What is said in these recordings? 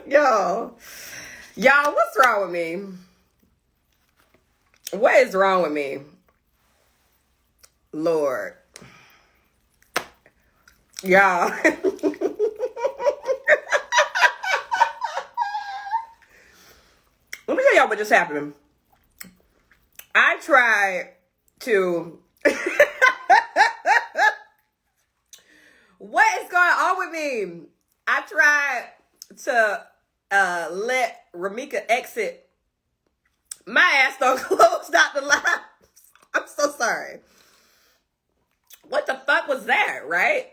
Y'all, what's wrong with me? What is wrong with me? Lord. Y'all. Let me tell y'all what just happened. I tried to... What is going on with me? I tried to let Ramika exit. My ass don't close out the live. I'm so sorry. What the fuck was that, right?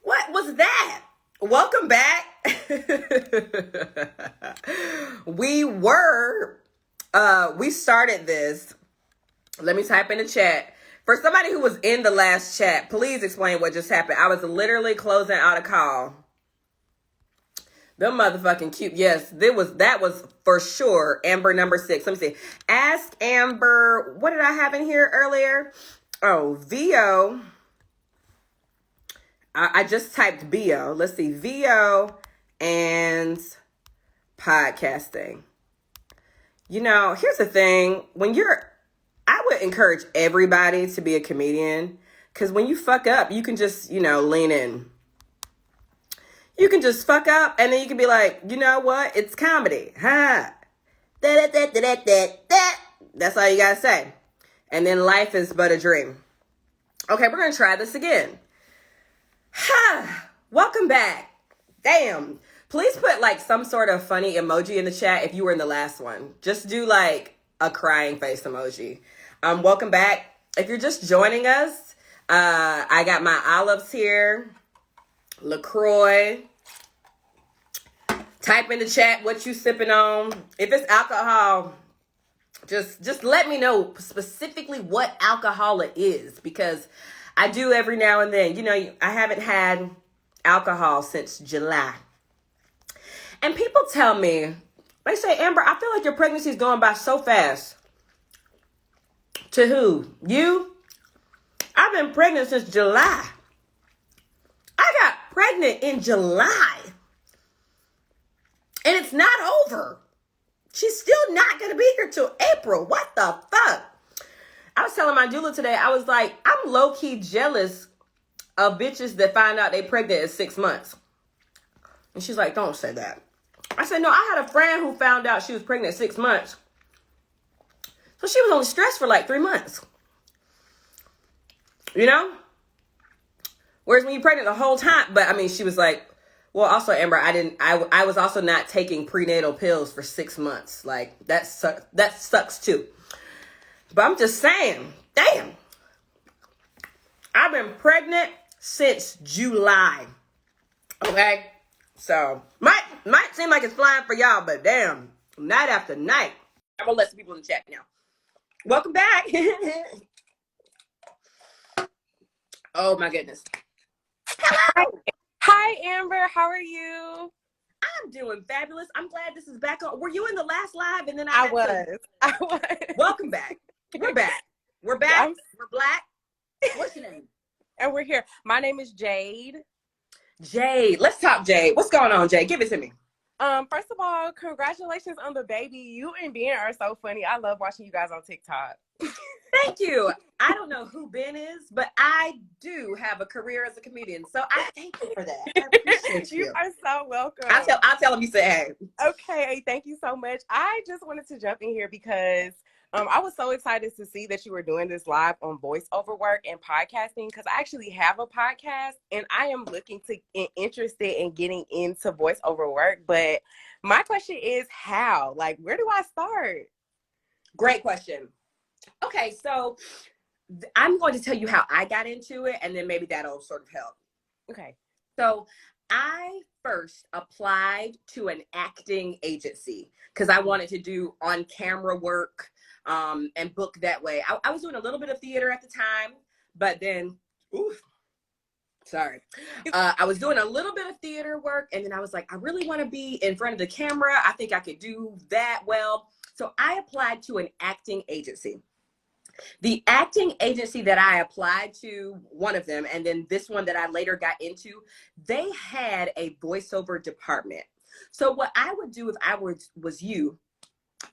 What was that? Welcome back. We started this. Let me type in the chat. For somebody who was in the last chat, please explain what just happened. I was literally closing out a call. Them motherfucking cute. Yes, that was for sure Amber number 6. Let me see. Ask Amber. What did I have in here earlier? Oh, VO. I just typed VO. Let's see. VO and podcasting. You know, here's the thing. I would encourage everybody to be a comedian, because when you fuck up, you can just, lean in. You can just fuck up, and then you can be like, you know what? It's comedy. Ha. That's all you gotta say. And then life is but a dream. Okay, we're gonna try this again. Ha. Welcome back. Damn. Please put like some sort of funny emoji in the chat if you were in the last one. Just do like a crying face emoji. Welcome back. If you're just joining us, I got my olives here. LaCroix. Type in the chat what you sipping on. If it's alcohol, just let me know specifically what alcohol it is, because I do every now and then. I haven't had alcohol since July. And people tell me, they say, Amber, I feel like your pregnancy is going by so fast. To who? You? I've been pregnant since July. I got pregnant in July. And it's not over. She's still not going to be here till April. What the fuck? I was telling my doula today, I was like, I'm low-key jealous of bitches that find out they pregnant at 6 months. And she's like, don't say that. I said, no, I had a friend who found out she was pregnant at 6 months. So she was only stressed for like 3 months. Whereas when you're pregnant the whole time, but I mean, she was like, well, also, Amber, I was also not taking prenatal pills for 6 months. Like, that sucks too. But I'm just saying, damn. I've been pregnant since July. Okay? So, might seem like it's flying for y'all, but damn, night after night. I'm gonna let some people in the chat now. Welcome back. Oh my goodness. Hello. Hi, Amber. How are you? I'm doing fabulous. I'm glad this is back on. Were you in the last live? And then I was. Welcome back. We're back. We're back. We're black. What's your name? And we're here. My name is Jade. Jade. Let's talk, Jade. What's going on, Jade? Give it to me. First of all, congratulations on the baby. You and Ben are so funny. I love watching you guys on TikTok. Thank you. I don't know who Ben is, but I do have a career as a comedian. So I thank you for that. I appreciate you. You are so welcome. I'll tell him you said hey. Okay, thank you so much. I just wanted to jump in here because I was so excited to see that you were doing this live on voiceover work and podcasting, because I actually have a podcast and I am looking to interested in getting into voiceover work. But my question is how? Like, where do I start? Great question. Okay, so I'm going to tell you how I got into it, and then maybe that'll sort of help. Okay. So I first applied to an acting agency because I wanted to do on-camera work and book that way. I was doing a little bit of theater at the time, but then, I was doing a little bit of theater work, and then I was like, I really want to be in front of the camera. I think I could do that well. So I applied to an acting agency. The acting agency that I applied to, one of them, and then this one that I later got into, they had a voiceover department. So what I would do if I was you,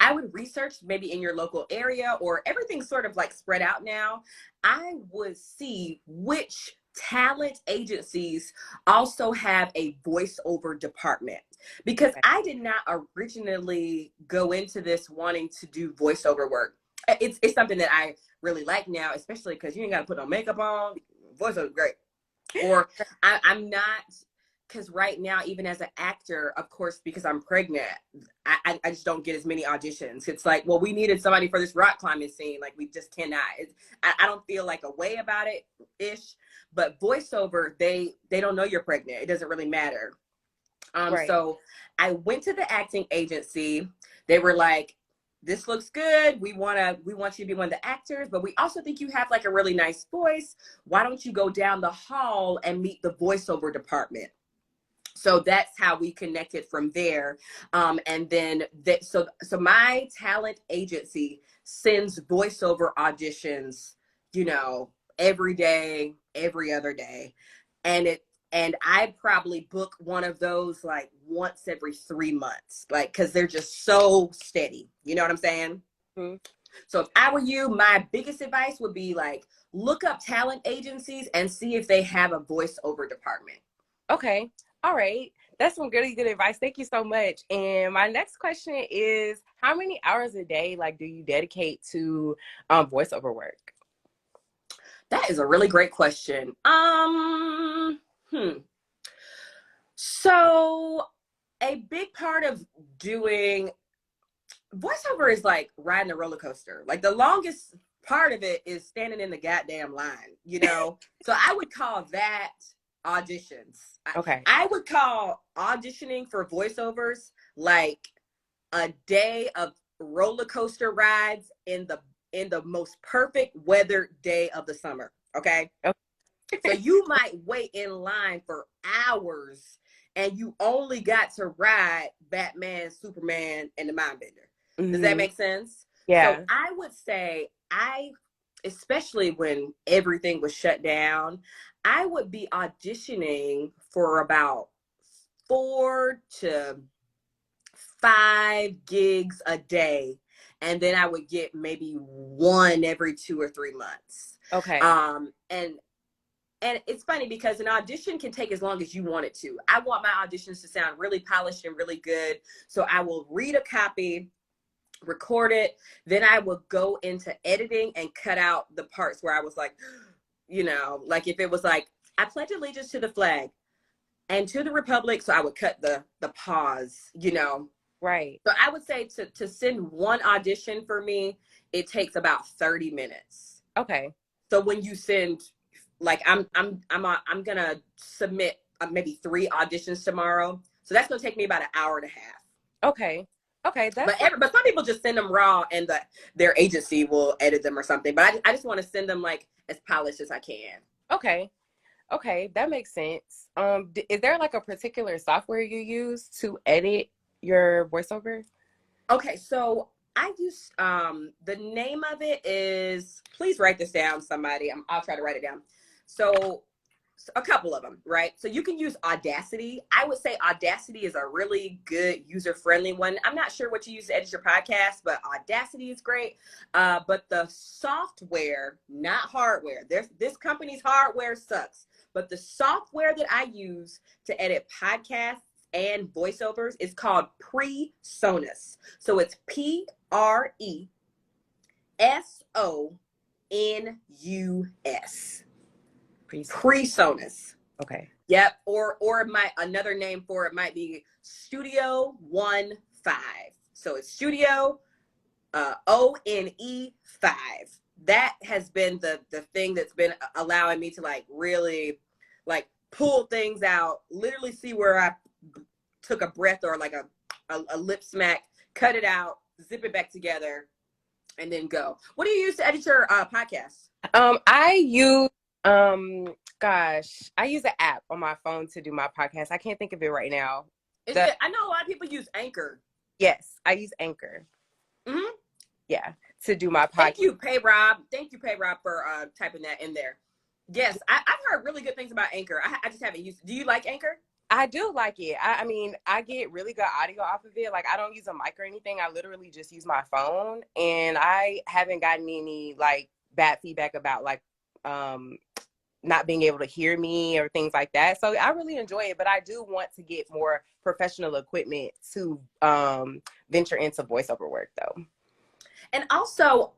I would research maybe in your local area, or everything's sort of like spread out now. I would see which talent agencies also have a voiceover department, because I did not originally go into this wanting to do voiceover work. It's something that I really like now, especially because you ain't got to put no makeup on. Voiceover is great. Or I'm not, because right now, even as an actor, of course, because I'm pregnant, I just don't get as many auditions. It's like, well, we needed somebody for this rock climbing scene. Like, we just cannot. I don't feel like a way about it ish. But voiceover, they don't know you're pregnant. It doesn't really matter. Right. So I went to the acting agency. They were like, this looks good. We want you to be one of the actors, but we also think you have like a really nice voice. Why don't you go down the hall and meet the voiceover department? So that's how we connected from there. And then so my talent agency sends voiceover auditions, every day, every other day. And I probably book one of those like once every 3 months, like, cause they're just so steady. You know what I'm saying? Mm-hmm. So if I were you, my biggest advice would be like, look up talent agencies and see if they have a voiceover department. Okay. All right. That's some really good advice. Thank you so much. And my next question is, how many hours a day like do you dedicate to voiceover work? That is a really great question. So a big part of doing voiceover is like riding a roller coaster. Like, the longest part of it is standing in the goddamn line, So I would call that auditions. Okay. I would call auditioning for voiceovers like a day of roller coaster rides in the most perfect weather day of the summer. Okay. So you might wait in line for hours and you only got to ride Batman, Superman, and the Mindbender. Does that make sense? Yeah. So I would say especially when everything was shut down, I would be auditioning for about 4 to 5 gigs a day. And then I would get maybe one every 2 or 3 months. Okay. And it's funny because an audition can take as long as you want it to. I want my auditions to sound really polished and really good. So I will read a copy, record it. Then I will go into editing and cut out the parts where I was like, like if it was like, I pledge allegiance to the flag and to the republic. So I would cut the pause, Right. So I would say to send one audition for me, it takes about 30 minutes. Okay. So when you send, like, I'm gonna submit maybe 3 auditions tomorrow. So that's gonna take me about an hour and a half. Okay. Okay. But some people just send them raw and their agency will edit them or something. But I just want to send them like as polished as I can. Okay. Okay. That makes sense. Is there like a particular software you use to edit your voiceover? Okay, so I use the name of it is, please write this down, somebody. I'll try to write it down. So a couple of them, right? So you can use Audacity. I would say Audacity is a really good user-friendly one. I'm not sure what you use to edit your podcast, but Audacity is great. But the software, not hardware. This company's hardware sucks. But the software that I use to edit podcasts and voiceovers is called PreSonus. So it's PreSonus. PreSonus. Okay. Yep. Or another name for it might be Studio 15. So it's Studio ONE 5. That has been the thing that's been allowing me to like really like pull things out, literally see where I took a breath or like a lip smack, cut it out, zip it back together, and then go. What do you use to edit your podcast? I use I use an app on my phone to do my podcast. I can't think of it right now. I know a lot of people use Anchor. Yes, I use Anchor. Mm-hmm. Yeah. to do my podcast. Thank you, Pay Rob. Thank you, Pay Rob, for typing that in there. Yes, I've heard really good things about Anchor. I just haven't used. Do you like Anchor? I do like it. I mean, I get really good audio off of it. Like, I don't use a mic or anything. I literally just use my phone, and I haven't gotten any like bad feedback about like not being able to hear me or things like that. So I really enjoy it, but I do want to get more professional equipment to venture into voiceover work though. And also,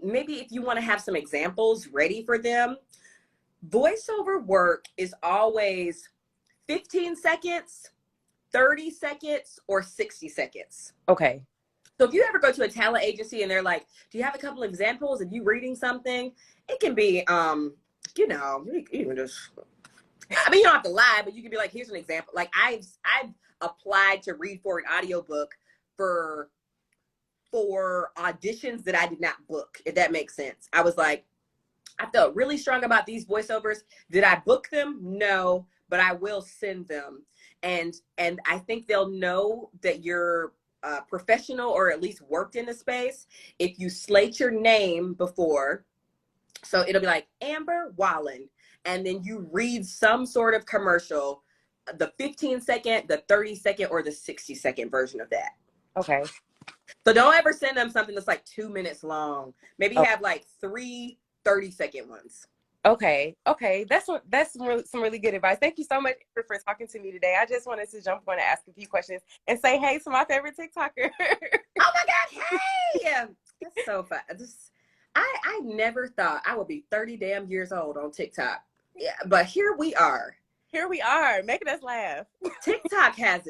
maybe if you want to have some examples ready for them, voiceover work is always 15 seconds, 30 seconds, or 60 seconds. Okay. So if you ever go to a talent agency and they're like, do you have a couple of examples of you reading something? It can be, you know, you can just, I mean, you don't have to lie, but you can be like, here's an example. Like I've applied to read for an audiobook for auditions that I did not book, if that makes sense. I was like, I felt really strong about these voiceovers. Did I book them? No, but I will send them. And I think they'll know that you're professional or at least worked in the space if you slate your name before. So it'll be like Amber Wallen, and then you read some sort of commercial, the 15-second, the 30-second, or the 60-second version of that. Okay. So don't ever send them something that's like 2 minutes long. Maybe have like 3 30-second ones. Okay. That's some really good advice. Thank you so much for talking to me today. I just wanted to jump on and ask a few questions and say hey to my favorite TikToker. Oh my God, hey! That's so fun. I never thought I would be 30 damn years old on TikTok. Yeah, but here we are. Here we are, making us laugh. TikTok has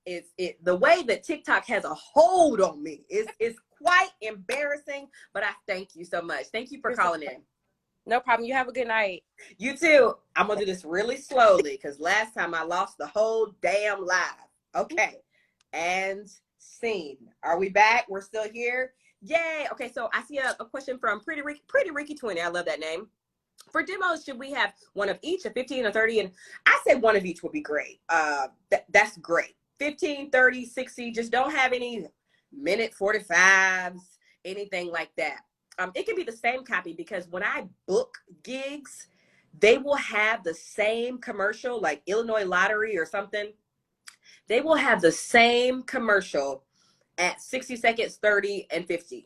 the way that TikTok has a hold on me is quite embarrassing, but I thank you so much. Thank you for calling in. No problem. You have a good night. You too. I'm going to do this really slowly because last time I lost the whole damn live. Okay. And scene. Are we back? We're still here. Yay. Okay. So I see a question from Pretty Ricky 20. I love that name. For demos, should we have one of each, a 15 or 30? And I say one of each would be great. That's great. 15, 30, 60. Just don't have any minute 45s, anything like that. It can be the same copy because when I book gigs, they will have the same commercial, like Illinois Lottery or something. They will have the same commercial at 60 seconds, 30, and 15.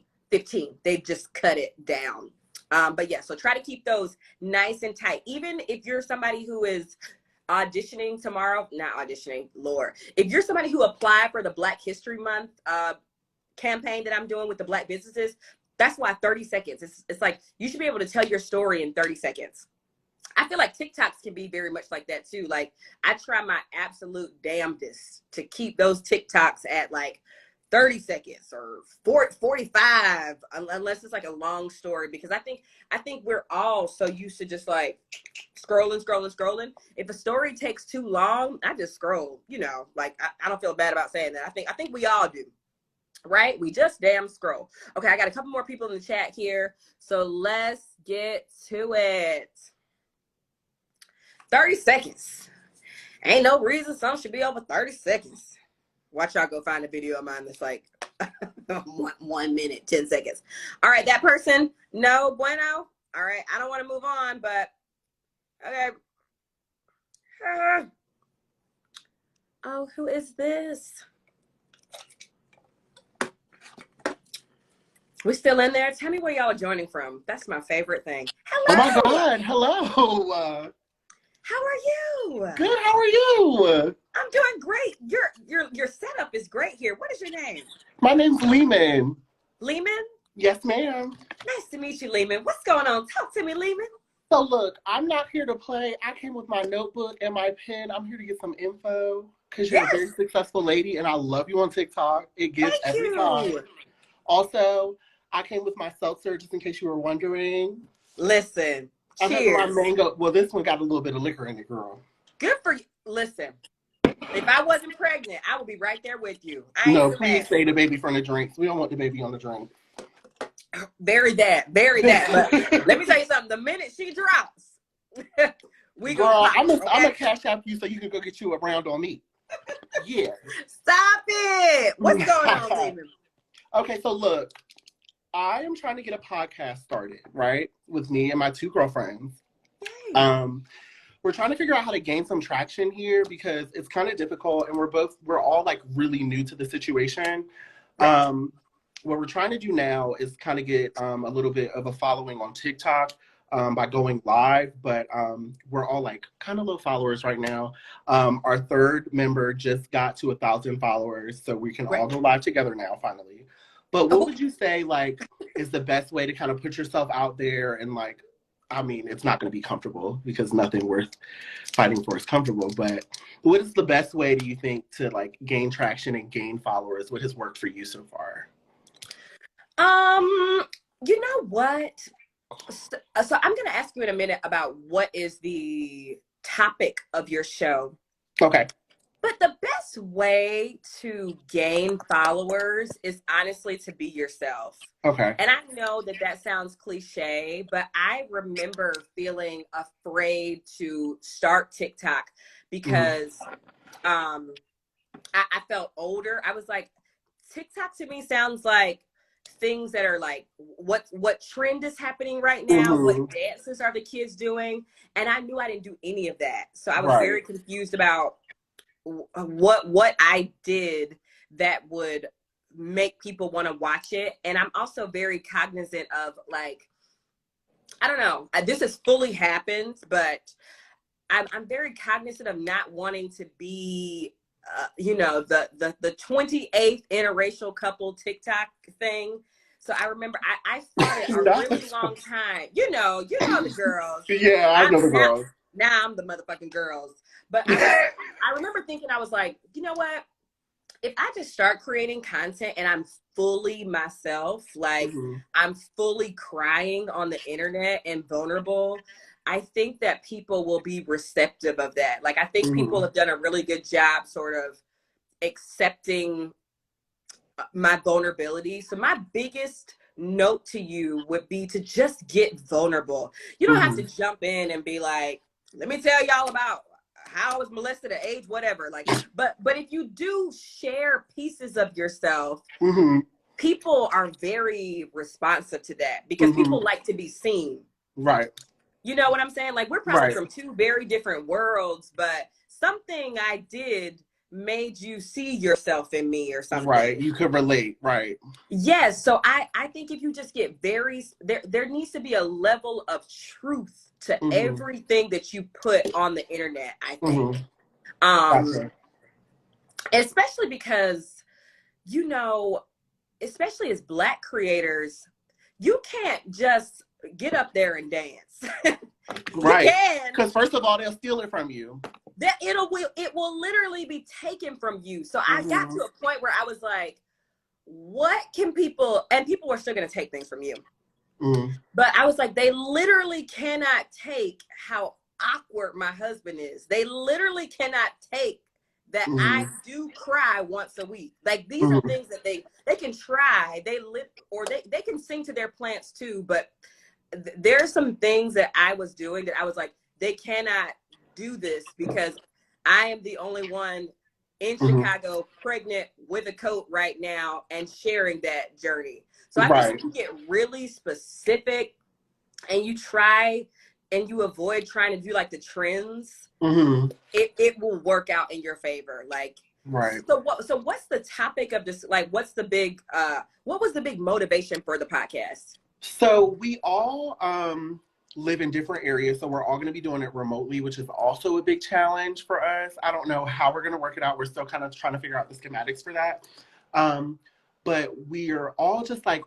They just cut it down. But yeah, so try to keep those nice and tight. Even if you're somebody who is auditioning tomorrow, not auditioning, Lord. If you're somebody who applied for the Black History Month campaign that I'm doing with the Black businesses, that's why 30 seconds. It's like you should be able to tell your story in 30 seconds. I feel like TikToks can be very much like that too. Like I try my absolute damnedest to keep those TikToks at like 30 seconds or 45, unless it's like a long story, because I think we're all so used to just like scrolling. If a story takes too long, I just scroll, you know, like I don't feel bad about saying that. I think we all do. Right? We just damn scroll. Okay, I got a couple more people in the chat here. So let's get to it. 30 seconds. Ain't no reason some should be over 30 seconds. Watch y'all go find a video of mine that's like 1 minute, 10 seconds. All right, that person, no bueno. All right, I don't want to move on, but okay. Oh, who is this? We're still in there. Tell me where y'all are joining from. That's my favorite thing. Hello. Oh my God. Hello. How are you? Good. How are you? I'm doing great. Your setup is great here. What is your name? My name's Lehman. Lehman? Yes, ma'am. Nice to meet you, Lehman. What's going on? Talk to me, Lehman. So look, I'm not here to play. I came with my notebook and my pen. I'm here to get some info because you're a very successful lady and I love you on TikTok. It gives every time. Also, I came with my seltzer just in case you were wondering. Listen, I cheers. have my mango. Well, this one got a little bit of liquor in it, girl. Good for you. Listen, if I wasn't pregnant, I would be right there with you. No, please save the baby from the drinks. We don't want the baby on the drink. Bury that. But let me tell you something. The minute she drops, we girl, go. I'm gonna cash out you so you can go get you a round on me. Yeah. Stop it. What's going on, Lehman? Okay, so look, I am trying to get a podcast started, right? With me and my two girlfriends. Yay. We're trying to figure out how to gain some traction here because it's kind of difficult and we're all like really new to the situation. Right. What we're trying to do now is kind of get a little bit of a following on TikTok by going live, but we're all like kind of low followers right now. Our third member just got to 1,000 followers, so we can all go live together now, finally. But what would you say like is the best way to kind of put yourself out there and like, I mean, it's not going to be comfortable because nothing worth fighting for is comfortable, but what is the best way, do you think, to like gain traction and gain followers? What has worked for you so far? You know what? So I'm going to ask you in a minute about what is the topic of your show. Okay. But the best way to gain followers is honestly to be yourself. Okay. And I know that that sounds cliche, but I remember feeling afraid to start TikTok because I felt older. I was like, TikTok to me sounds like things that are like what trend is happening right now, what dances are the kids doing, and I knew I didn't do any of that. So I was very confused about what I did that would make people want to watch it. And I'm also very cognizant of like, I don't know, this has fully happened, but I'm very cognizant of not wanting to be you know, the 28th interracial couple TikTok thing. So I remember I fought it a really long time. You know the girls. Yeah, I know the girls. Now I'm the motherfucking girls. But I remember thinking, I was like, you know what? If I just start creating content and I'm fully myself, like I'm fully crying on the internet and vulnerable, I think that people will be receptive of that. Like, I think people have done a really good job sort of accepting my vulnerability. So my biggest note to you would be to just get vulnerable. You don't have to jump in and be like, let me tell y'all about how I was molested at age whatever. Like, but if you do share pieces of yourself, people are very responsive to that because people like to be seen. Right. You know what I'm saying? Like, we're probably from two very different worlds, but something I did made you see yourself in me or something. Right. You could relate. Right. Yes. So I think if you just get there needs to be a level of truth to everything that you put on the internet, I think. Gotcha. Especially because, you know, especially as Black creators, you can't just get up there and dance. Right. Because first of all, they'll steal it from you. That it will literally be taken from you. So I got to a point where I was like, what can people, and people are still going to take things from you. But I was like, they literally cannot take how awkward my husband is. They literally cannot take that I do cry once a week. Like, these are things that they can try. They can sing to their plants too. But there's some things that I was doing that I was like, they cannot do this because I am the only one in Chicago pregnant with a coat right now and sharing that journey. So I think if you get really specific and you try and you avoid trying to do like the trends, it will work out in your favor. Like, so what's the topic of this? Like, what was the big motivation for the podcast? So we all live in different areas, so we're all going to be doing it remotely, which is also a big challenge for us. I don't know how we're going to work it out. We're still kind of trying to figure out the schematics for that. But we are all just like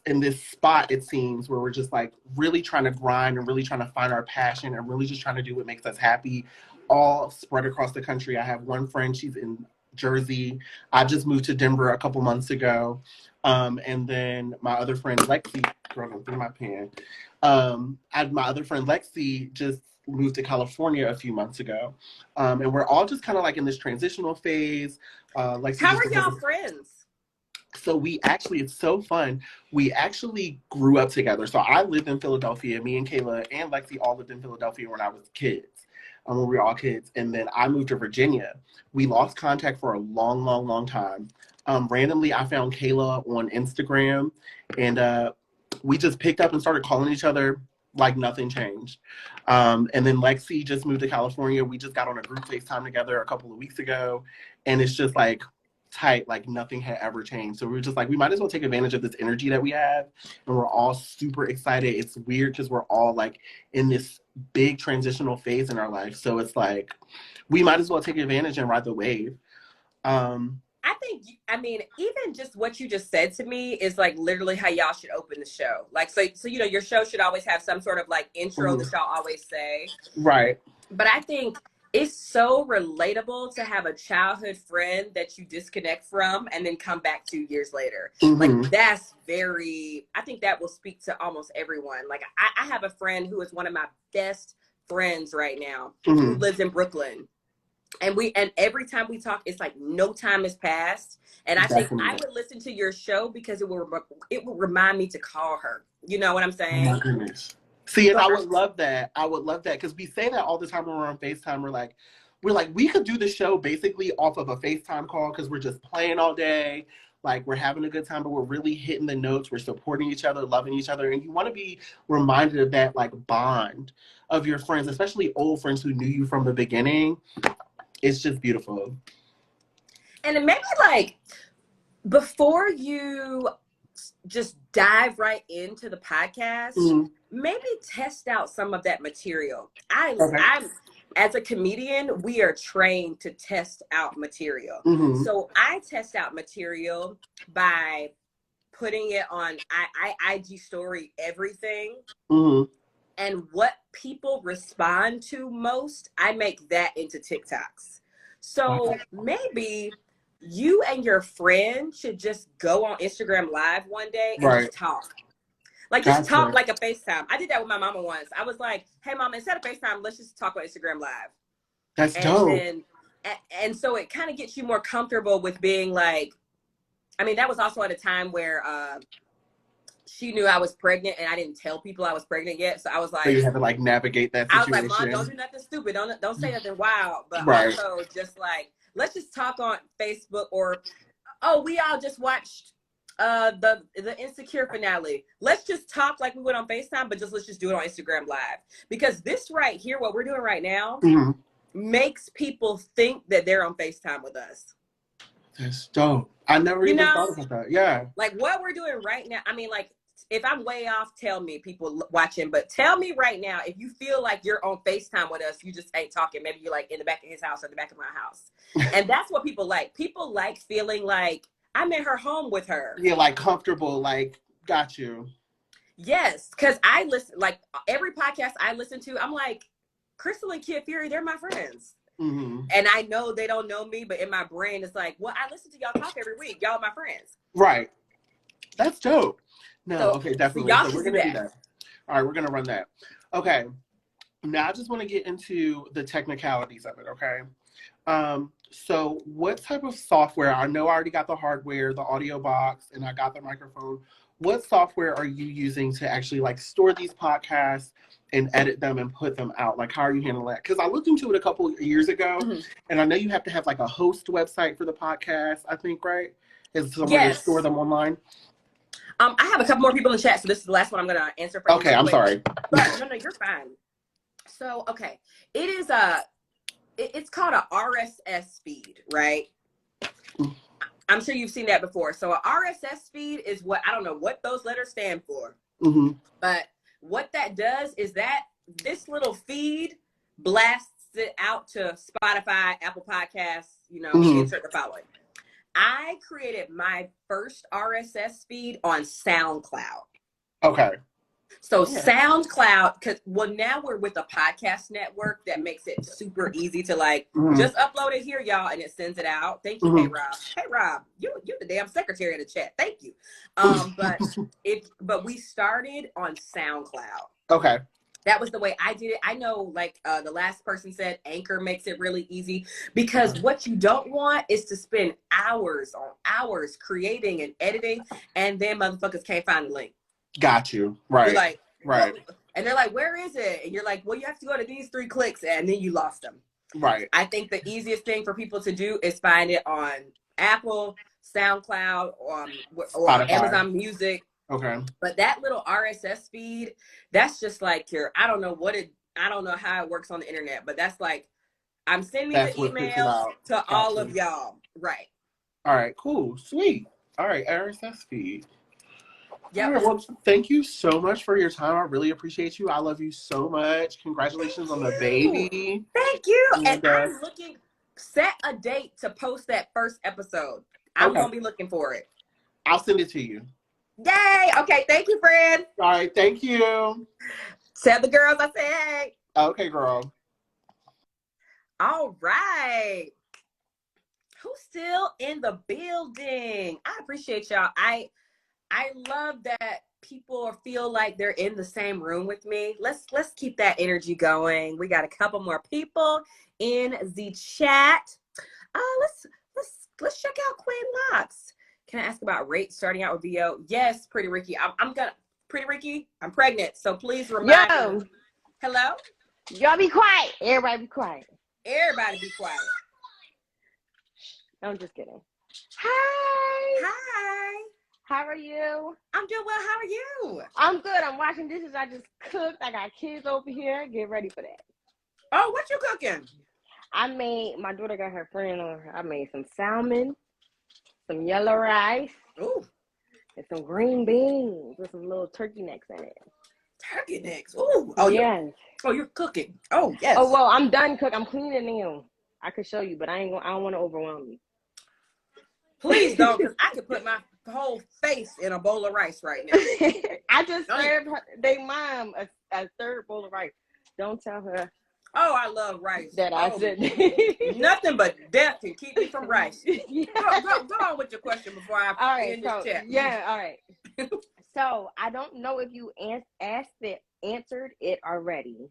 in this spot, it seems, where we're just like really trying to grind and really trying to find our passion and really just trying to do what makes us happy, all spread across the country. I have one friend, she's in Jersey. I just moved to Denver a couple months ago. And then my other friend, Lexi, struggling through my pen. My other friend, Lexi, just moved to California a few months ago. And we're all just kind of like in this transitional phase. Lexi, how are y'all friends? So it's so fun. We actually grew up together. So I lived in Philadelphia. Me and Kayla and Lexi all lived in Philadelphia when I was kids, when we were all kids. And then I moved to Virginia. We lost contact for a long, long, long time. randomly I found Kayla on Instagram, and we just picked up and started calling each other like nothing changed. And then Lexi just moved to California. We just got on a group FaceTime together a couple of weeks ago, and it's just like tight, like nothing had ever changed. So we were just like, we might as well take advantage of this energy that we have, and we're all super excited. It's weird because we're all like in this big transitional phase in our life, so it's like we might as well take advantage and ride the wave. I think, I mean, even just what you just said to me is like literally how y'all should open the show. Like, so you know, your show should always have some sort of like intro that y'all always say. Right. But I think it's so relatable to have a childhood friend that you disconnect from and then come back 2 years later. Like, that's very, I think that will speak to almost everyone. Like, I have a friend who is one of my best friends right now who lives in Brooklyn. And every time we talk, it's like no time has passed. And I think I would listen to your show because it will remind me to call her. You know what I'm saying? Oh my goodness. See, and I would love that. I would love that because we say that all the time when we're on FaceTime. We're like, we could do the show basically off of a FaceTime call because we're just playing all day. Like, we're having a good time, but we're really hitting the notes. We're supporting each other, loving each other. And you want to be reminded of that, like, bond of your friends, especially old friends who knew you from the beginning. It's just beautiful. And it maybe like before you just dive right into the podcast, maybe test out some of that material. I'm as a comedian, we are trained to test out material. So I test out material by putting it on IG story everything. And what people respond to most, I make that into TikToks. So maybe you and your friend should just go on Instagram Live one day and just talk. Like, just talk like a FaceTime. I did that with my mama once. I was like, hey, mama, instead of FaceTime, let's just talk on Instagram Live. That's dope. And so it kind of gets you more comfortable with being like, I mean, that was also at a time where she knew I was pregnant and I didn't tell people I was pregnant yet. So I was like, so you have to like navigate that situation. I was like, Mom, don't do nothing stupid. Don't say nothing wild. But also just like, let's just talk on Facebook, or, oh, we all just watched the Insecure finale. Let's just talk like we went on FaceTime, but let's just do it on Instagram Live. Because this right here, what we're doing right now, makes people think that they're on FaceTime with us. That's dope. I never even thought about that. Yeah. Like what we're doing right now. I mean, like, if I'm way off, tell me, people watching, but tell me right now, if you feel like you're on FaceTime with us, you just ain't talking. Maybe you're like in the back of his house or the back of my house. And that's what people like. People like feeling like I'm in her home with her. Yeah, like comfortable, like, got you. Yes, because I listen, like every podcast I listen to, I'm like, Crystal and Kid Fury, they're my friends. And I know they don't know me, but in my brain, it's like, well, I listen to y'all talk every week. Y'all are my friends. Right. That's dope. No, so, okay, definitely. So we're going to do that. All right, we're going to run that. Okay. Now I just want to get into the technicalities of it, okay? So what type of software, I know I already got the hardware, the Audiobox, and I got the microphone. What software are you using to actually like store these podcasts and edit them and put them out? Like, how are you handling that? Because I looked into it a couple of years ago, and I know you have to have like a host website for the podcast, I think, right? Is somewhere to store them online? I have a couple more people in the chat, so this is the last one I'm going to answer for you. Okay, I'm sorry. But, no, you're fine. So, okay. It is it's called a RSS feed, right? I'm sure you've seen that before. So, a RSS feed is what, I don't know what those letters stand for. But what that does is that this little feed blasts it out to Spotify, Apple Podcasts, you know, insert the following. I created my first RSS feed on SoundCloud. Okay. So SoundCloud, because now we're with a podcast network that makes it super easy to like just upload it here, y'all, and it sends it out. Thank you, Hey Rob. Hey Rob, you the damn secretary of the chat. Thank you. But we started on SoundCloud. Okay. That was the way I did it. I know, like the last person said, Anchor makes it really easy, because what you don't want is to spend hours on hours creating and editing, and then motherfuckers can't find the link. Got you. Right. You're like, right. Well, and they're like, where is it? And you're like, well, you have to go to these 3 clicks, and then you lost them. Right. I think the easiest thing for people to do is find it on Apple, SoundCloud, or Spotify. Amazon Music. Okay. But that little RSS feed, that's just like I don't know how it works on the internet, but that's like, I'm sending That's the what puts it email out. to all of y'all. Right. All right, cool. Sweet. All right, RSS feed. Yep. All right, well, thank you so much for your time. I really appreciate you. I love you so much. Congratulations on the baby. Thank you. And I'm looking, set a date to post that first episode. I'm going to be looking for it. I'll send it to you. Yay. Okay. Thank you, Fred. All right, thank you. Tell the girls I said hey. Okay, girl. All right. Who's still in the building? I appreciate y'all. I love that people feel like they're in the same room with me. Let's keep that energy going. We got a couple more people in the chat. Let's check out Queen Locks. Can I ask about rates starting out with VO? Yes, Pretty Ricky. Pretty Ricky, I'm pregnant, so please remind me. Hello? Y'all be quiet. Everybody be quiet. Everybody be quiet. I'm just kidding. Hi. Hi. How are you? I'm doing well. How are you? I'm good. I'm washing dishes. I just cooked. I got kids over here. Get ready for that. Oh, what you cooking? My daughter got her friend over. I made some salmon, some yellow rice, ooh, and some green beans with some little turkey necks in it. Turkey necks. Ooh. Oh, yes. You're cooking. Oh, yes. Oh, well, I'm done cooking. I'm cleaning now. I could show you, but I don't want to overwhelm you. Please don't, because I could put my whole face in a bowl of rice right now. I just served their mom a third bowl of rice. Don't tell her. Oh, I love rice. That I said. Nothing but death can keep me from rice. Yeah. Go on with your question before I end this chat. Yeah, all right. So I don't know if you answered it already.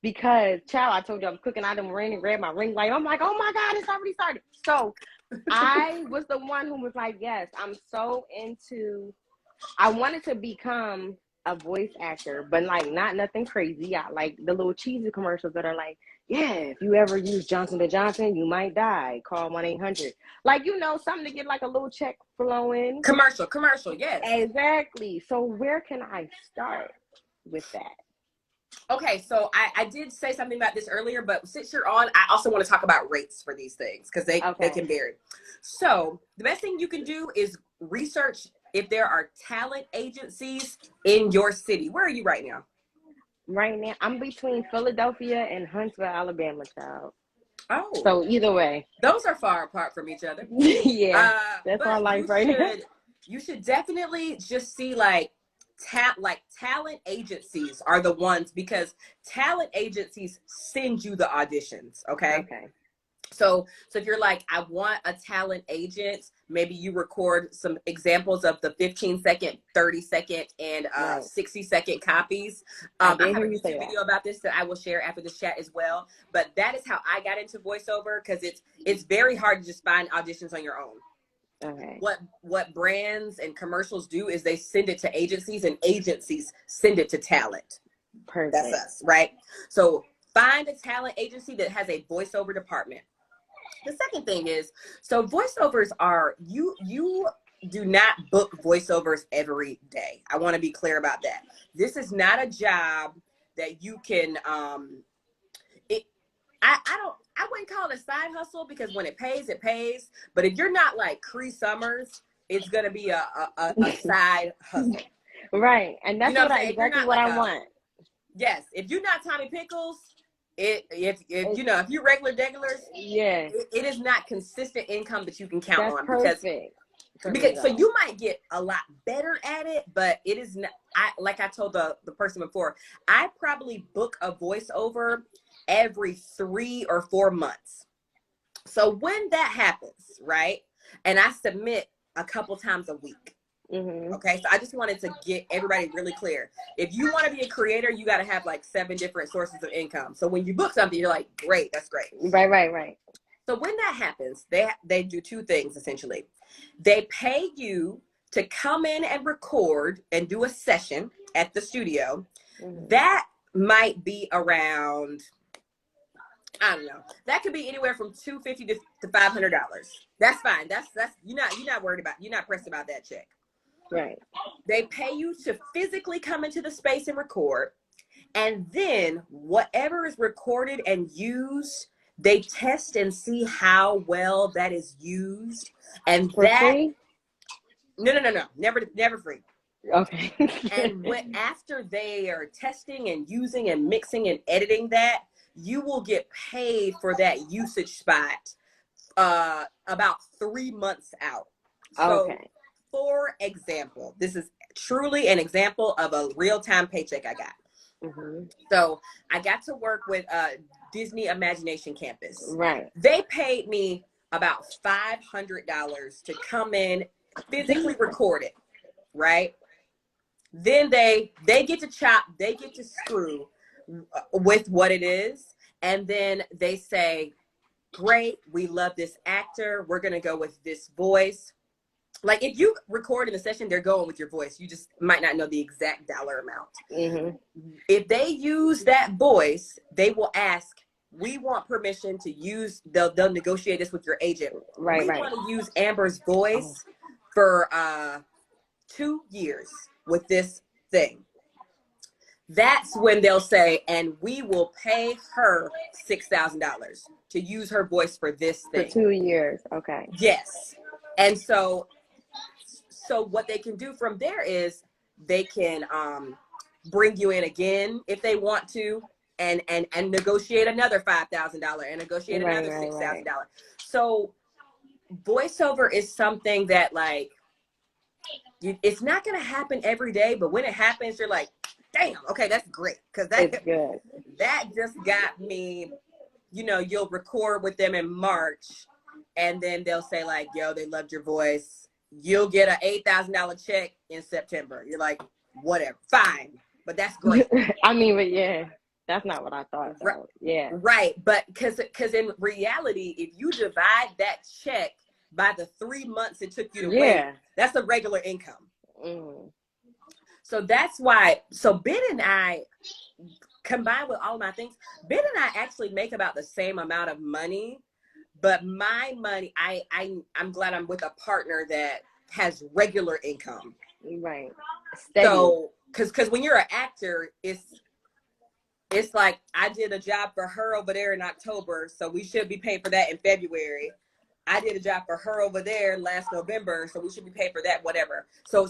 Because, child, I told you I was cooking. I done ran and grabbed my ring light. I'm like, oh my God, it's already started. So I was the one who was like, yes, I'm so I wanted to become a voice actor, but like not nothing crazy. I like the little cheesy commercials that are like, yeah, if you ever use Johnson & Johnson, you might die. Call 1-800. Like, something to get like a little check flowing. Commercial, yes. Exactly. So where can I start with that? Okay, so I did say something about this earlier, but since you're on, I also want to talk about rates for these things because they can vary. So the best thing you can do is research if there are talent agencies in your city. Where are you right now? Right now, I'm between Philadelphia and Huntsville, Alabama, child. Oh. So either way. Those are far apart from each other. Yeah, that's our life right now. You should definitely just see like talent agencies are the ones, because talent agencies send you the auditions. Okay. So if you're like, I want a talent agent, maybe you record some examples of the 15-second, 30-second, and 60-second copies. I have a YouTube video about this that I will share after this chat as well. But that is how I got into voiceover, because it's very hard to just find auditions on your own. Okay. What brands and commercials do is they send it to agencies, and agencies send it to talent. Perfect. That's us, right? So find a talent agency that has a voiceover department. The second thing is, so voiceovers are, you do not book voiceovers every day. I want to be clear about that. This is not a job that you can, I wouldn't call it a side hustle, because when it pays, it pays. But if you're not like Cree Summers, it's going to be a side hustle. Right. And that's exactly what I want. Yes. If you're not Tommy Pickles, if you're regular degulars, it is not consistent income that you can count on. Perfect. Because so you might get a lot better at it, but it is not. Like I told the person before, I probably book a voiceover every 3 or 4 months. So when that happens, right, and I submit a couple times a week. Mm-hmm. Okay, so I just wanted to get everybody really clear. If you want to be a creator, you got to have like 7 different sources of income. So when you book something, you're like, great, that's great. Right. So when that happens, they do 2 things essentially. They pay you to come in and record and do a session at the studio. Mm-hmm. That might be around I don't know. That could be anywhere from $250 to $500. That's fine. That's you're not worried about. You're not pressed about that check. Right. They pay you to physically come into the space and record, and then whatever is recorded and used, they test and see how well that is used, and For that free? no, never free. Okay. And after they are testing and using and mixing and editing that, you will get paid for that usage spot about 3 months out. So, Okay. for example, this is truly an example of a real-time paycheck I got. Mm-hmm. So I got to work with Disney Imagination Campus. Right. They paid me about $500 to come in, physically record it, right? Then they get to chop, they get to screw with what it is, and then they say, great, we love this actor, we're gonna go with this voice. Like, if you record in a session, they're going with your voice. You just might not know the exact dollar amount. Mm-hmm. If they use that voice, they will ask, we want permission to use, they'll negotiate this with your agent. Right, we right. want to use Amber's voice for 2 years with this thing. That's when they'll say, and we will pay her $6,000 to use her voice for this For thing. 2 years. Okay. Yes. And so what they can do from there is they can bring you in again if they want to, and negotiate another $5,000 and negotiate another $6,000. So voiceover is something that, like, it's not going to happen every day, but when it happens, you're like, damn, okay, that's great. Because It's good. that just got me, you'll record with them in March, and then they'll say, like, yo, they loved your voice. You'll get an $8,000 check in September. You're like, whatever, fine, but that's great. I mean, but yeah, that's not what I thought. So, right. Yeah. Right, but because in reality, if you divide that check by the 3 months it took you to wait, that's a regular income. Mm. So that's why. So Ben and I, combined with all of my things, Ben and I actually make about the same amount of money. But my money, I'm glad I'm with a partner that has regular income. Right. Steady. So, because when you're an actor, it's like, I did a job for her over there in October, so we should be paid for that in February. I did a job for her over there last November, so we should be paid for that, whatever. So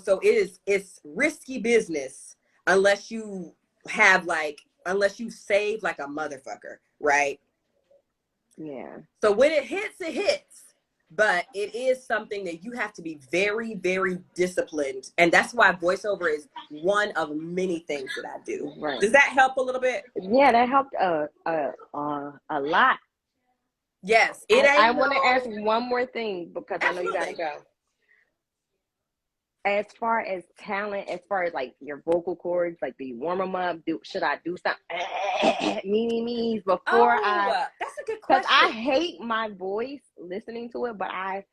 it's risky business unless you save like a motherfucker, right? Yeah. So when it hits, it hits. But it is something that you have to be very, very disciplined. And that's why voiceover is one of many things that I do. Right. Does that help a little bit? Yeah, that helped a lot. Yes. I want to ask one more thing because Absolutely. I know you gotta go. As far as talent, as far as like your vocal cords, like do you warm them up? Should I do something me's before that's a good question. Because I hate my voice listening to it, but I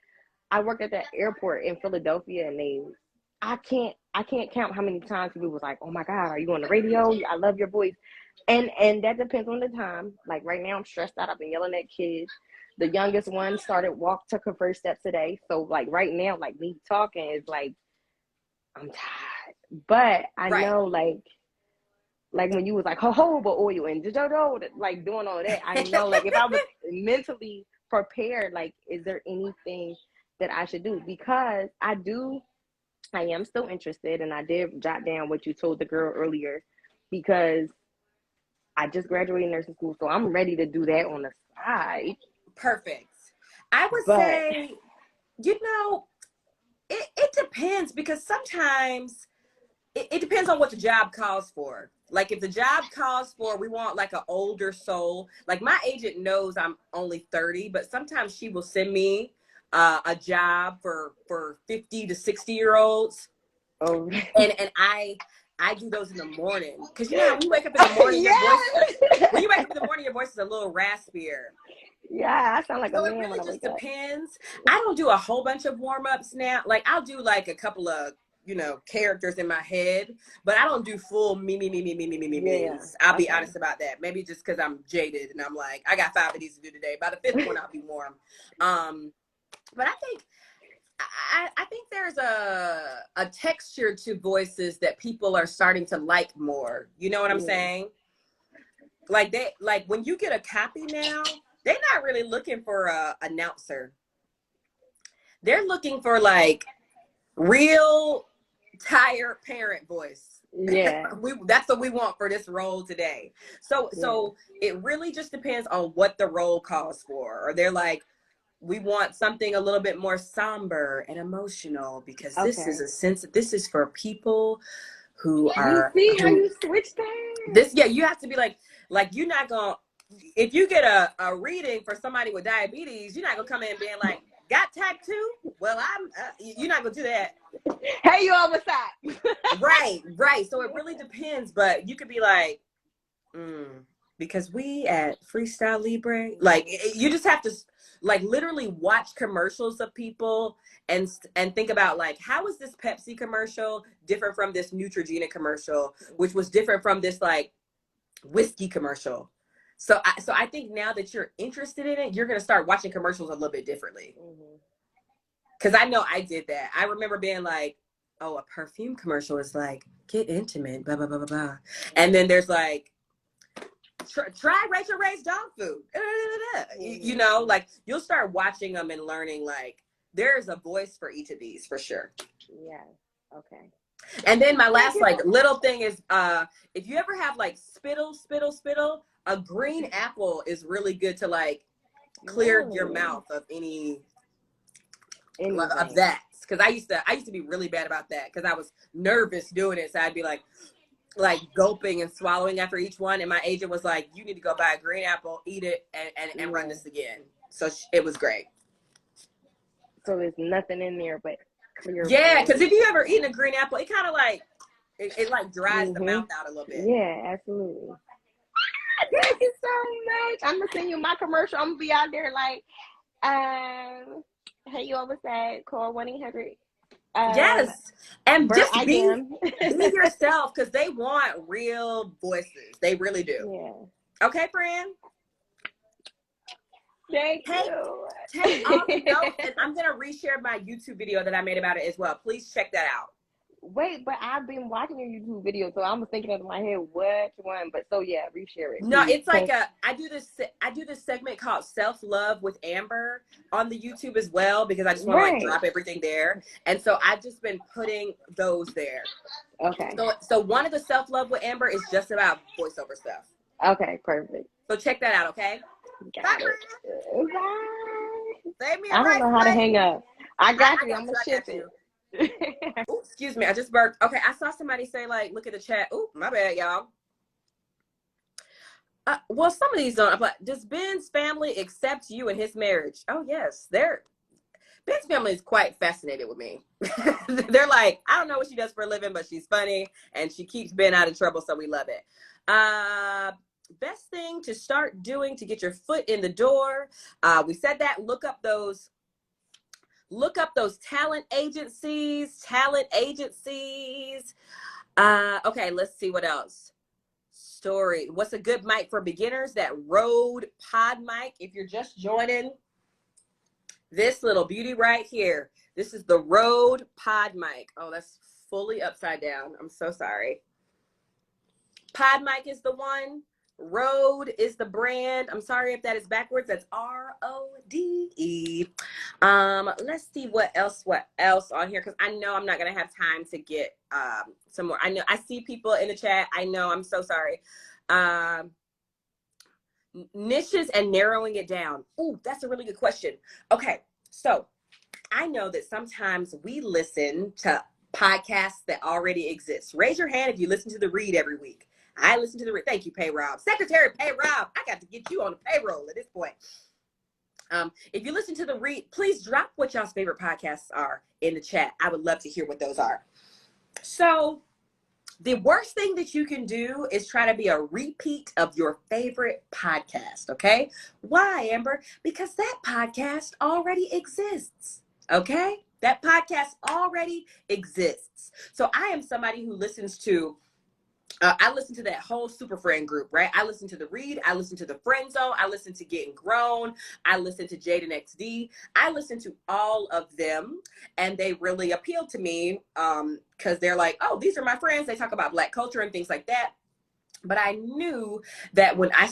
worked at that airport in Philadelphia, and I can't count how many times people was like, "Oh my God, are you on the radio? I love your voice," and that depends on the time. Like right now, I'm stressed out. I've been yelling at kids. The youngest one took her first step today. So like right now, like me talking is like, I'm tired, but I know like when you was like jojoba oil and jojo, like doing all that, I know like if I was mentally prepared, like is there anything that I should do? Because I am still interested, and I did jot down what you told the girl earlier, because I just graduated nursing school, so I'm ready to do that on the side. Perfect. I would say, it depends, because sometimes it depends on what the job calls for. Like if the job calls for, we want like an older soul. Like my agent knows I'm only 30, but sometimes she will send me a job for 50 to 60-year-olds. Oh. And I do those in the morning. Because when you wake up in the morning, your voice is a little raspier. Yeah, I sound like a man. It really just depends. I don't do a whole bunch of warm-ups now. Like I'll do like a couple of characters in my head, but I don't do full me. Yeah. I'll be honest about that. Maybe just because I'm jaded and I'm like, I got 5 of these to do today. By the 5th one, I'll be warm. But I think there's a texture to voices that people are starting to like more. You know what I'm saying? Like when you get a copy now, they're not really looking for a announcer. They're looking for like real tired parent voice. Yeah. That's what we want for this role today. So it really just depends on what the role calls for. Or they're like, we want something a little bit more somber and emotional because this is for people who are. You see how you switched that? You have to be like you're not gonna, if you get a reading for somebody with diabetes, you're not gonna come in being like, got type 2? Well, you're not gonna do that. Hey, you on the side. Right. So it really depends, but you could be like, because we at Freestyle Libre, like you just have to like literally watch commercials of people and think about like, how is this Pepsi commercial different from this Neutrogena commercial, which was different from this like whiskey commercial. So I think now that you're interested in it, you're going to start watching commercials a little bit differently. Because I know I did that. I remember being like, oh, a perfume commercial is like, get intimate, blah, blah, blah, blah, blah. And then there's like, try Rachel Ray's dog food. Like you'll start watching them and learning like there's a voice for each of these for sure. Yeah. Okay. And then my last like little thing is if you ever have like spittle, a green apple is really good to like clear your mouth of anything of that. Because I used to be really bad about that because I was nervous doing it. So I'd be like gulping and swallowing after each one. And my agent was like, you need to go buy a green apple, eat it, and run this again. So it was great. So there's nothing in there but clear. Yeah, because if you ever eaten a green apple, it kind of like, it like dries the mouth out a little bit. Yeah, absolutely. Thank you so much. I'm going to send you my commercial. I'm going to be out there like, hey, you oversat, call 1-800. Yes, and just be yourself because they want real voices. They really do. Yeah. Okay, friend. Thank you. Take all the notes, and I'm gonna reshare my YouTube video that I made about it as well. Please check that out. Wait, but I've been watching your YouTube video, so I'm thinking in my head which one. But so yeah, reshare it. No, it's like I do this segment called Self Love with Amber on the YouTube as well because I just want to like drop everything there, and so I've just been putting those there. Okay. So one of the Self Love with Amber is just about voiceover stuff. Okay, perfect. So check that out. Okay. Bye. Save me. I don't know how to hang up. I got you. I'm gonna ship it. Ooh, excuse me, I just burped. Okay, I saw somebody say like, look at the chat. Ooh, my bad, y'all. Well, some of these don't. But does Ben's family accept you in his marriage? Oh yes, Ben's family is quite fascinated with me. They're like, I don't know what she does for a living, but she's funny and she keeps Ben out of trouble, so we love it. Best thing to start doing to get your foot in the door. We said that. Look up those talent agencies. Okay, let's see what else. Story. What's a good mic for beginners? That Rode Pod mic. If you're just joining, this little beauty right here. This is the Rode Pod mic. Oh, that's fully upside down. I'm so sorry. Pod mic is the one. Rode is the brand. I'm sorry if that is backwards. That's RODE. Let's see what else on here, because I know I'm not gonna have time to get some more. I know I see people in the chat. I know, I'm so sorry. Niches and narrowing it down. Ooh, that's a really good question. Okay, so I know that sometimes we listen to podcasts that already exist. Raise your hand if you listen to the read every week. I listen to the read. Thank you, Pay Rob. Secretary Pay Rob. I got to get you on the payroll at this point. If you listen to the read, please drop what y'all's favorite podcasts are in the chat. I would love to hear what those are. So the worst thing that you can do is try to be a repeat of your favorite podcast, okay? Why, Amber? Because that podcast already exists, okay? That podcast already exists. So I am somebody who listens to I listen to that whole Super Friend group, right? I listen to The Read. I listen to The Friend Zone. I listen to Getting Grown. I listen to Jaden XD. I listen to all of them, and they really appeal to me because they're like, oh, these are my friends. They talk about Black culture and things like that. But I knew that when I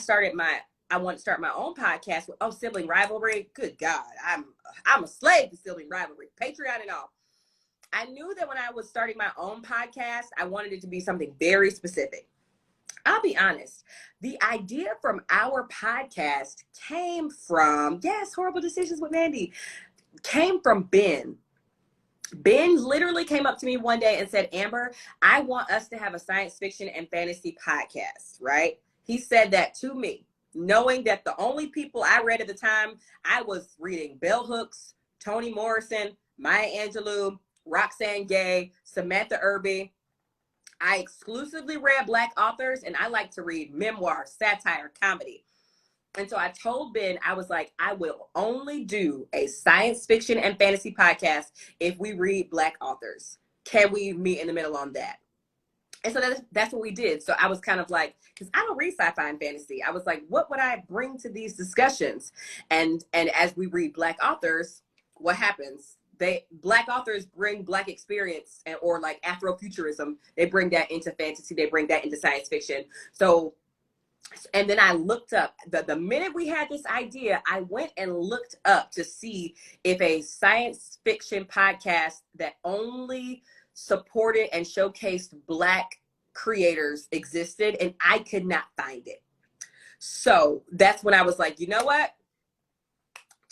want to start my own podcast with sibling rivalry. Good God, I'm a slave to sibling rivalry, Patreon and all. I knew that when I was starting my own podcast, I wanted it to be something very specific. I'll be honest. The idea from our podcast came from, yes, Horrible Decisions with Mandy, came from Ben. Ben literally came up to me one day and said, Amber, I want us to have a science fiction and fantasy podcast, right? He said that to me, knowing that the only people I read at the time, I was reading Bell Hooks, Toni Morrison, Maya Angelou, Roxane Gay, Samantha Irby. I exclusively read Black authors, and I like to read memoir, satire, comedy. And so I told Ben, I was like, I will only do a science fiction and fantasy podcast if we read Black authors. Can we meet in the middle on that? And so that's what we did. So I was kind of like, because I don't read sci-fi and fantasy. I was like, what would I bring to these discussions? And as we read Black authors, what happens? Black authors bring Black experience or like Afrofuturism. They bring that into fantasy. They bring that into science fiction. So, and then I looked up, the minute we had this idea, I went and looked up to see if a science fiction podcast that only supported and showcased Black creators existed, and I could not find it. So that's when I was like, you know what?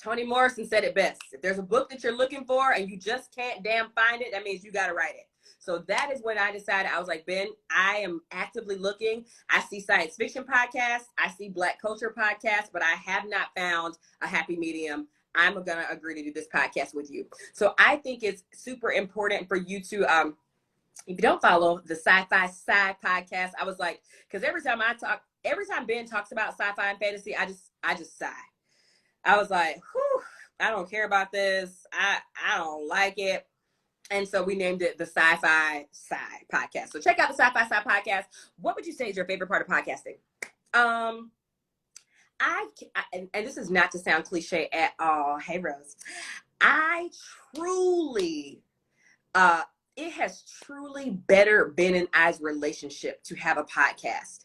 Toni Morrison said it best. If there's a book that you're looking for and you just can't damn find it, that means you got to write it. So that is when I decided, I was like, Ben, I am actively looking. I see science fiction podcasts. I see Black culture podcasts, but I have not found a happy medium. I'm going to agree to do this podcast with you. So I think it's super important for you to, if you don't follow the Sci-Fi Sci podcast, I was like, because every time Ben talks about sci-fi and fantasy, I just sigh. I was like, whew, I don't care about this. I don't like it. And so we named it the Sci-Fi Sci podcast. So check out the Sci-Fi Sci podcast. What would you say is your favorite part of podcasting? And this is not to sound cliche at all. Hey, Rose. I truly, it has truly bettered Ben and I's relationship to have a podcast,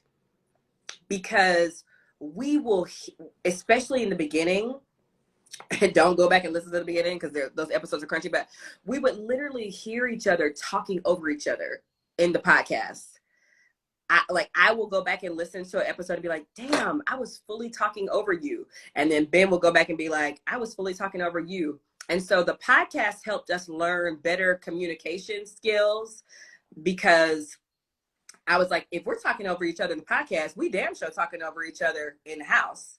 because we will, especially in the beginning, don't go back and listen to the beginning because those episodes are crunchy, but we would literally hear each other talking over each other in the podcast. I will go back and listen to an episode and be like, damn, I was fully talking over you. And then Ben will go back and be like, I was fully talking over you. And so the podcast helped us learn better communication skills, because I was like, if we're talking over each other in the podcast, we damn sure talking over each other in the house.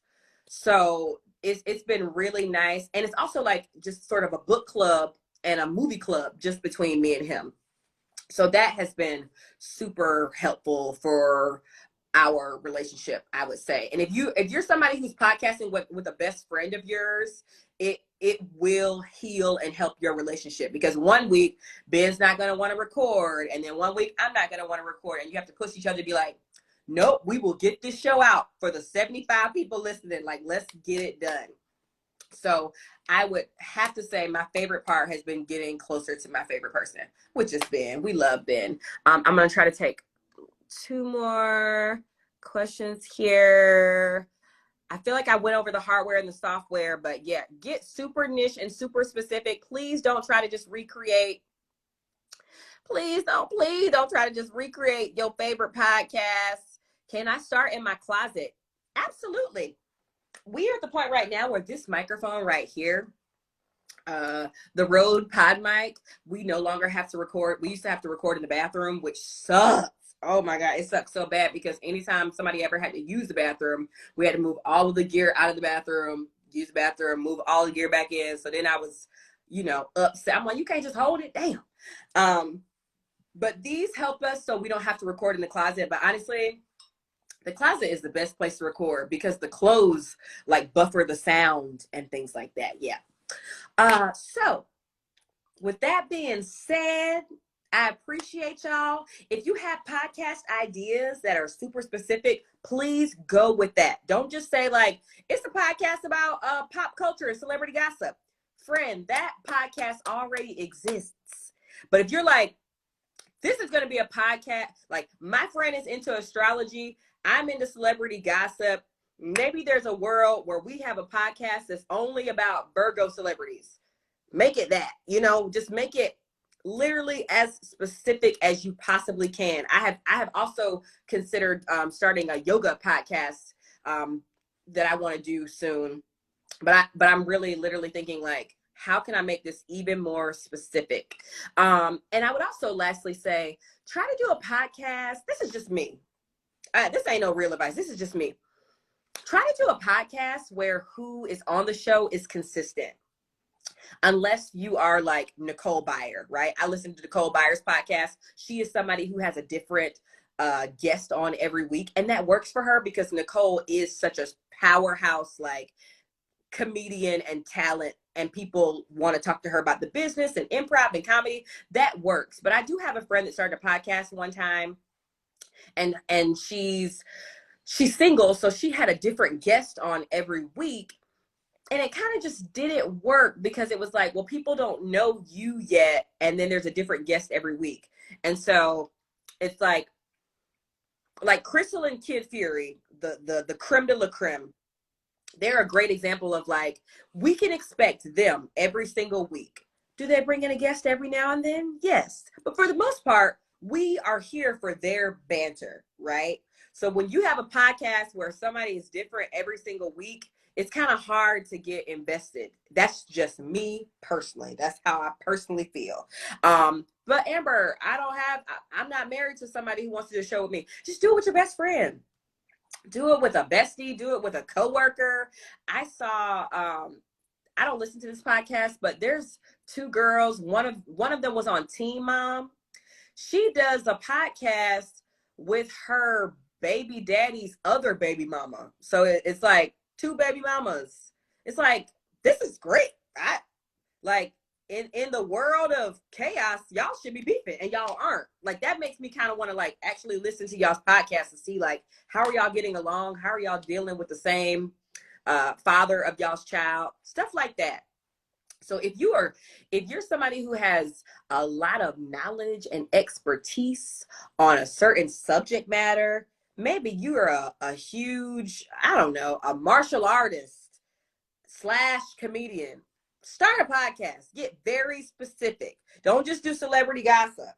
So it's been really nice. And it's also like just sort of a book club and a movie club just between me and him. So that has been super helpful for our relationship, I would say. And if you're somebody who's podcasting with a best friend of yours, it will heal and help your relationship, because one week Ben's not going to want to record, and then one week I'm not going to want to record, and you have to push each other to be like, nope, we will get this show out for the 75 people listening. Like, let's get it done. So I would have to say my favorite part has been getting closer to my favorite person, which is Ben. We love Ben. I'm going to try to take 2 more questions here. I feel like I went over the hardware and the software, but yeah, get super niche and super specific. Please don't try to just recreate. Please don't try to just recreate your favorite podcast. Can I start in my closet? Absolutely. We are at the point right now where this microphone right here, the Rode Pod mic, we no longer have to record. We used to have to record in the bathroom, which sucks. Oh my God, it sucks so bad, because anytime somebody ever had to use the bathroom, we had to move all of the gear out of the bathroom, use the bathroom, move all the gear back in. So then I was, upset. I'm like, you can't just hold it. Damn. But these help us so we don't have to record in the closet. But honestly, the closet is the best place to record, because the clothes like buffer the sound and things like that. Yeah. So with that being said, I appreciate y'all. If you have podcast ideas that are super specific, please go with that. Don't just say like, it's a podcast about pop culture and celebrity gossip. Friend, that podcast already exists. But if you're like, this is going to be a podcast, like my friend is into astrology, I'm into celebrity gossip. Maybe there's a world where we have a podcast that's only about Virgo celebrities. Make it that, just make it literally as specific as you possibly can. I have also considered starting a yoga podcast that I want to do soon, but I'm really literally thinking like, how can I make this even more specific? And I would also lastly say, try to do a podcast. This is just me. This ain't no real advice. This is just me. Try to do a podcast where who is on the show is consistent. Unless you are like Nicole Byer, right? I listen to Nicole Byer's podcast. She is somebody who has a different guest on every week. And that works for her because Nicole is such a powerhouse, like comedian and talent. And people want to talk to her about the business and improv and comedy. That works. But I do have a friend that started a podcast one time. And she's single. So she had a different guest on every week. And it kind of just didn't work because it was like, well, people don't know you yet. And then there's a different guest every week. And so it's like Crystal and Kid Fury, the creme de la creme. They're a great example of like, we can expect them every single week. Do they bring in a guest every now and then? Yes. But for the most part, we are here for their banter, right? So when you have a podcast where somebody is different every single week, it's kind of hard to get invested. That's just me personally. That's how I personally feel. But Amber, I'm not married to somebody who wants to do a show with me. Just do it with your best friend. Do it with a bestie. Do it with a coworker. I saw, I don't listen to this podcast, but there's two girls. One of them was on Teen Mom. She does a podcast with her baby daddy's other baby mama. So it's like two baby mamas. It's like, this is great. In the world of chaos, y'all should be beefing and y'all aren't. Like, that makes me kind of want to like actually listen to y'all's podcast and see like, how are y'all getting along? How are y'all dealing with the same father of y'all's child? Stuff like that. So if you're somebody who has a lot of knowledge and expertise on a certain subject matter, maybe you're a huge, I don't know, a martial artist / comedian, start a podcast. Get very specific. Don't just do celebrity gossip.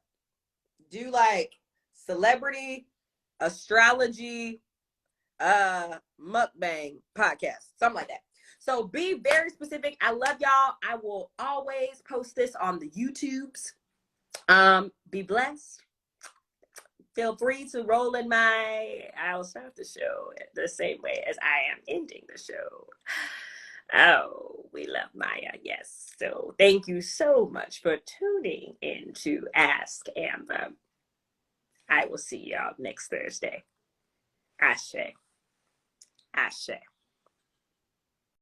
Do like celebrity, astrology, mukbang podcast, something like that. So be very specific. I love y'all. I will always post this on the YouTubes. Be blessed. Feel free to roll in I'll start the show the same way as I am ending the show. Oh, we love Maya. Yes. So thank you so much for tuning in to Ask Amber. I will see y'all next Thursday. Ashe. Ashe.